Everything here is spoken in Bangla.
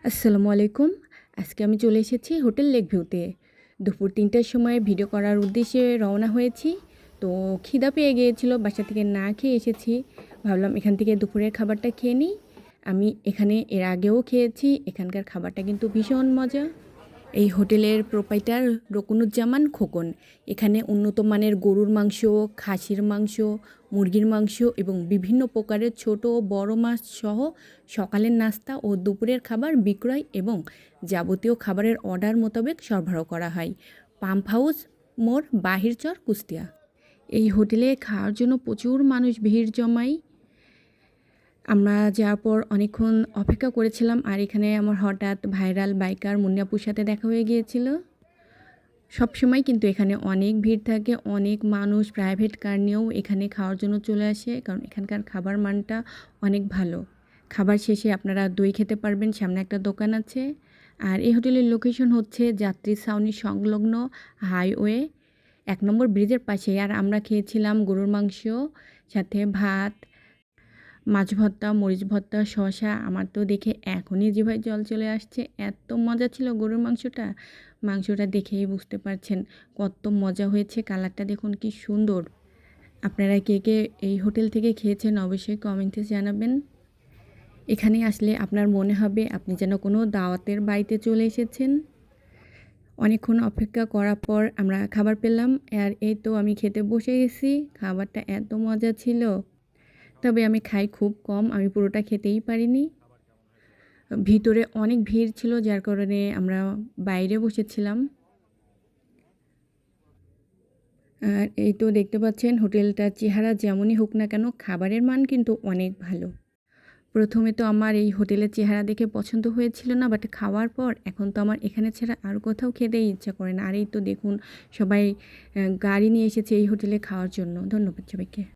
আসসালামু আলাইকুম। আজকে আমি চলে এসেছি হোটেল লেক ভিউতে। দুপুর ৩টার সময় ভিডিও করার উদ্দেশ্যে রওনা হয়েছি। তো খিদা পেয়ে গিয়েছিল, বাসা থেকে না খেয়ে এসেছি। ভাবলাম এখান থেকে দুপুরের খাবারটা খেয়ে নিই। আমি এখানে এর আগেও খেয়েছি, এখানকার খাবারটা কিন্তু ভীষণ মজা। এই হোটেলের প্রোপাইটার রকুনুজ্জামান খোকন। এখানে উন্নত মানের গরুর মাংস, খাসির মাংস, মুরগির মাংস এবং বিভিন্ন প্রকারের ছোট ও বড় মাছ সহ সকালের নাস্তা ও দুপুরের খাবার বিক্রয় এবং যাবতীয় খাবারের অর্ডার মোতাবেক সরবরাহ করা হয়। পাম্প হাউস মোড়, বাহিরচর, কুষ্টিয়া। এই হোটেলে খাওয়ার জন্য প্রচুর মানুষ ভিড় জমায়। আমরা যাওয়ার পর অনেকক্ষণ অপেক্ষা করেছিলাম, আর এখানে আমার হঠাৎ ভাইরাল বাইকার মুন্নিয়াপুর সাথে দেখা হয়ে গিয়েছিল। সবসময় কিন্তু এখানে অনেক ভিড় থাকে, অনেক মানুষ প্রাইভেট কার নিয়েও এখানে খাওয়ার জন্য চলে আসে, কারণ এখানকার খাবার মানটা অনেক ভালো। খাবার শেষে আপনারা দই খেতে পারবেন, সামনে একটা দোকান আছে। আর এই হোটেলের লোকেশন হচ্ছে যাত্রী ছাউনি সংলগ্ন হাইওয়ে ১ নম্বর ব্রিজের পাশেই। আর আমরা খেয়েছিলাম গরুর মাংস, সাথে ভাত, মাছ ভর্তা, মরিচ ভর্তা, শসা। আমার তো দেখে এখনই জিভায় জল চলে আসছে, এত মজা ছিল গরুর মাংসটা। মাংসটা দেখেই বুঝতে পারছেন কত মজা হয়েছে। কালারটা দেখুন কি সুন্দর। আপনারা কে কে এই হোটেল থেকে খেয়েছেন অবশ্যই কমেন্টে জানাবেন। এখানে আসলে আপনার মনে হবে আপনি যেন কোনো দাওয়াতের বাড়িতে চলে এসেছেন। অনেকক্ষণ অপেক্ষা করার পর আমরা খাবার পেলাম, আর এই তো আমি খেতে বসে গেছি। খাবারটা এত মজা ছিল, তবে আমি খাই খুব কম, আমি পুরোটা খেতেই পারিনি। ভিতরে অনেক ভিড় ছিল, যার কারণে আমরা বাইরে বসেছিলাম। আর এই তো দেখতে পাচ্ছেন হোটেলটার চেহারা যেমনই হোক না কেন, খাবারের মান কিন্তু অনেক ভালো। প্রথমে তো আমার এই হোটেলের চেহারা দেখে পছন্দ হয়েছিল না, বাট খাওয়ার পর এখন তো আমার এখানে ছাড়া আর কোথাও খেতেই ইচ্ছা করে না। আর এই তো দেখুন সবাই গাড়ি নিয়ে এসেছে এই হোটেলে খাওয়ার জন্য। ধন্যবাদ সবাইকে।